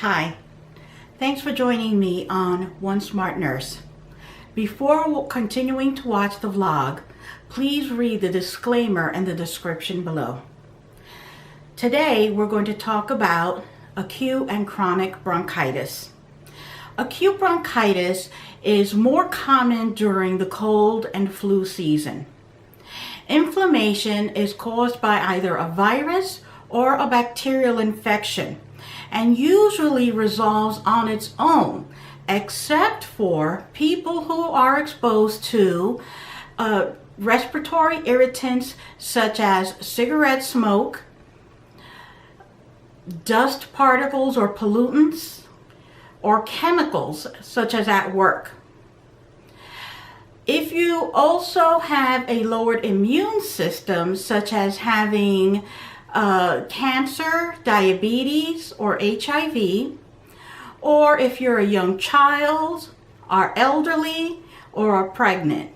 Hi, thanks for joining me on One Smart Nurse. Before continuing to watch the vlog, please read the disclaimer and the description below. Today we're going to talk about acute and chronic bronchitis. Acute bronchitis is more common during the cold and flu season. Inflammation is caused by either a virus or a bacterial infection and usually resolves on its own, except for people who are exposed to respiratory irritants such as cigarette smoke, dust particles or pollutants, or chemicals such as at work. If you also have a lowered immune system, such as having cancer, diabetes, or HIV, or if you're a young child, are elderly, or are pregnant.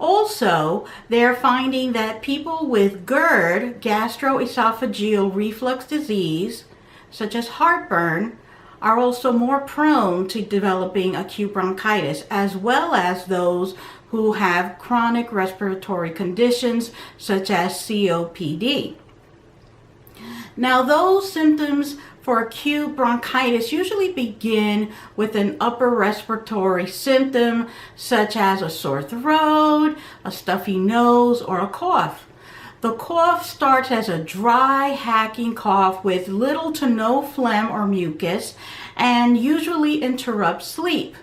Also, they're finding that people with GERD, gastroesophageal reflux disease, such as heartburn, are also more prone to developing acute bronchitis, as well as those who have chronic respiratory conditions such as COPD. Now, those symptoms for acute bronchitis usually begin with an upper respiratory symptom such as a sore throat, a stuffy nose, or a cough. The cough starts as a dry, hacking cough with little to no phlegm or mucus and usually interrupts sleep.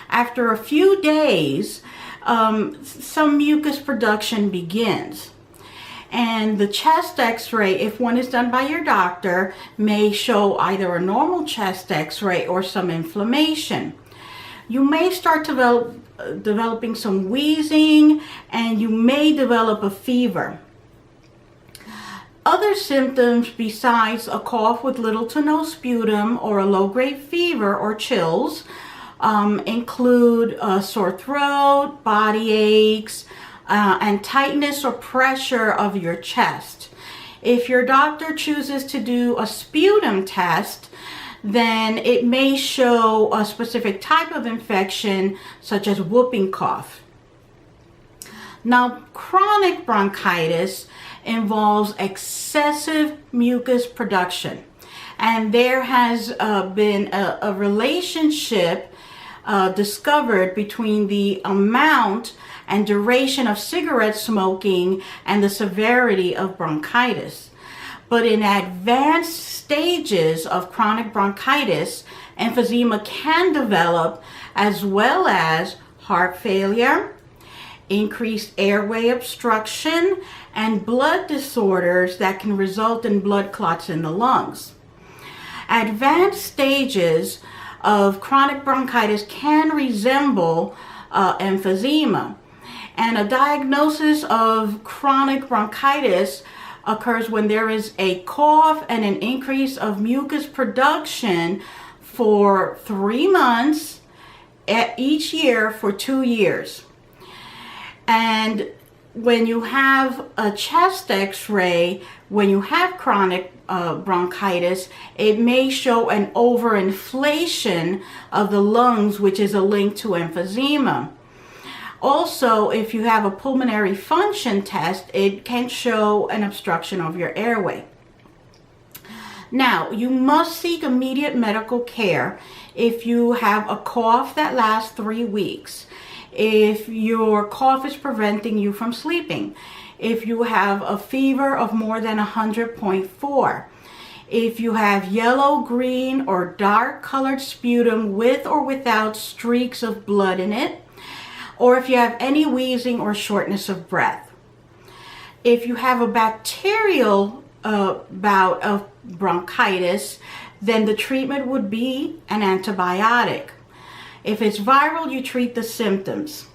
After a few days, some mucus production begins. And the chest x-ray, if one is done by your doctor, may show either a normal chest x-ray or some inflammation. You may start developing some wheezing, and you may develop a fever. Other symptoms besides a cough with little to no sputum or a low-grade fever or chills include a sore throat, body aches, and tightness or pressure of your chest. If your doctor chooses to do a sputum test, then it may show a specific type of infection such as whooping cough. Now, chronic bronchitis involves excessive mucus production, and there has been a relationship discovered between the amount and duration of cigarette smoking and the severity of bronchitis. But in advanced stages of chronic bronchitis, emphysema can develop, as well as heart failure, increased airway obstruction, and blood disorders that can result in blood clots in the lungs. Advanced stages of chronic bronchitis can resemble emphysema. And a diagnosis of chronic bronchitis occurs when there is a cough and an increase of mucus production for 3 months each year for 2 years. And when you have a chest x-ray, when you have chronic bronchitis, it may show an overinflation of the lungs, which is a link to emphysema. Also, if you have a pulmonary function test, it can show an obstruction of your airway. Now, you must seek immediate medical care if you have a cough that lasts 3 weeks, if your cough is preventing you from sleeping, if you have a fever of more than 100.4, if you have yellow, green, or dark colored sputum with or without streaks of blood in it, or if you have any wheezing or shortness of breath. If you have a bacterial bout of bronchitis, then the treatment would be an antibiotic. If it's viral, you treat the symptoms.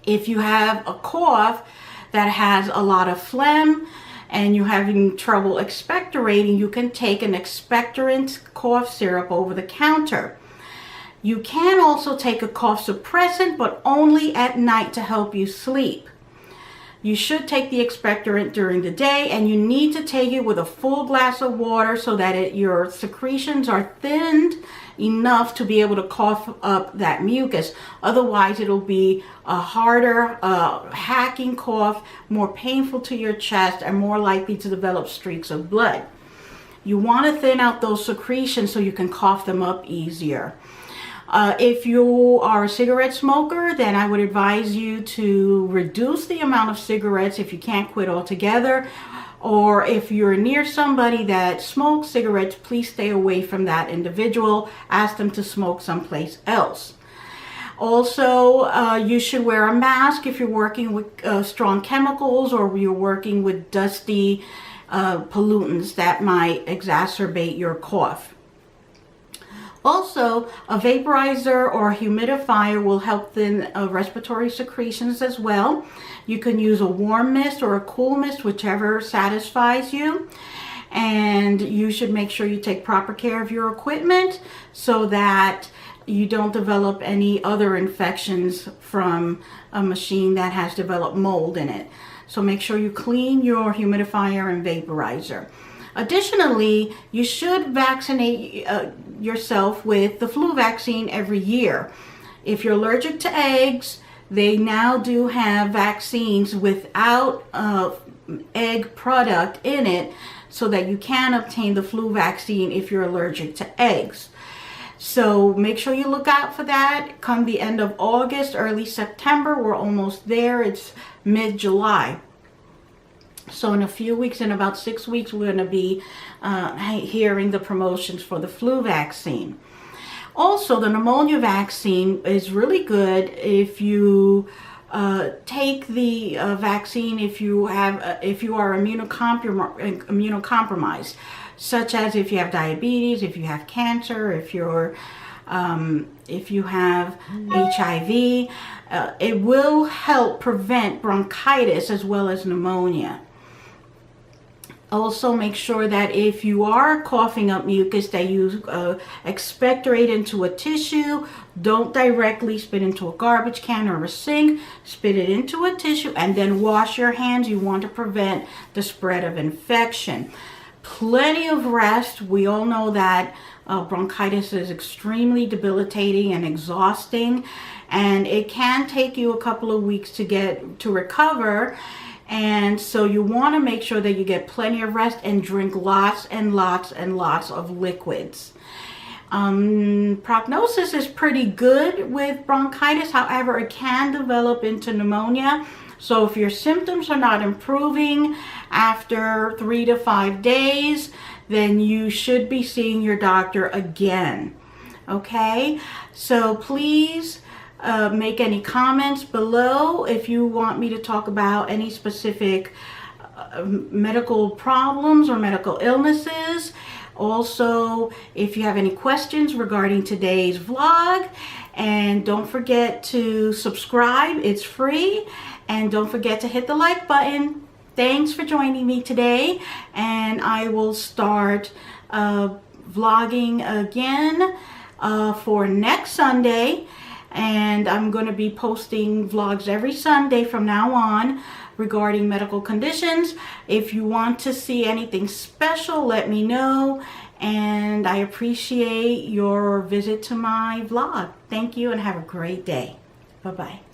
If you have a cough that has a lot of phlegm and you're having trouble expectorating, you can take an expectorant cough syrup over the counter. You can also take a cough suppressant, but only at night to help you sleep. You should take the expectorant during the day, and you need to take it with a full glass of water so that your secretions are thinned enough to be able to cough up that mucus. Otherwise, it'll be a harder, hacking cough, more painful to your chest, and more likely to develop streaks of blood. You want to thin out those secretions so you can cough them up easier. If you are a cigarette smoker, then I would advise you to reduce the amount of cigarettes if you can't quit altogether. Or if you're near somebody that smokes cigarettes, please stay away from that individual. Ask them to smoke someplace else. Also, you should wear a mask if you're working with strong chemicals, or you're working with dusty pollutants that might exacerbate your cough. Also, a vaporizer or a humidifier will help thin respiratory secretions as well. You can use a warm mist or a cool mist, whichever satisfies you. And you should make sure you take proper care of your equipment so that you don't develop any other infections from a machine that has developed mold in it. So make sure you clean your humidifier and vaporizer. Additionally, you should vaccinate yourself with the flu vaccine every year. If you're allergic to eggs, they now do have vaccines without egg product in it, so that you can obtain the flu vaccine if you're allergic to eggs. So make sure you look out for that. Come the end of August, early September, we're almost there. It's mid-July. So in a few weeks, in about 6 weeks, we're going to be hearing the promotions for the flu vaccine. Also, the pneumonia vaccine is really good if you take the vaccine if you are immunocompromised, such as if you have diabetes, if you have cancer, if you have HIV. It will help prevent bronchitis as well as pneumonia. Also, make sure that if you are coughing up mucus, that you expectorate into a tissue. Don't directly spit into a garbage can or a sink. Spit it into a tissue and then wash your hands. You want to prevent the spread of infection. Plenty of rest. We all know that bronchitis is extremely debilitating and exhausting, and it can take you a couple of weeks to recover. And so you want to make sure that you get plenty of rest and drink lots and lots and lots of liquids. Prognosis is pretty good with bronchitis. However, it can develop into pneumonia. So if your symptoms are not improving after 3 to 5 days, then you should be seeing your doctor again. Okay, so please make any comments below if you want me to talk about any specific medical problems or medical illnesses. Also, if you have any questions regarding today's vlog, and don't forget to subscribe, it's free, and don't forget to hit the like button. Thanks for joining me today, and I will start vlogging again for next Sunday. And I'm going to be posting vlogs every Sunday from now on regarding medical conditions. If you want to see anything special, let me know. And I appreciate your visit to my vlog. Thank you and have a great day. Bye-bye.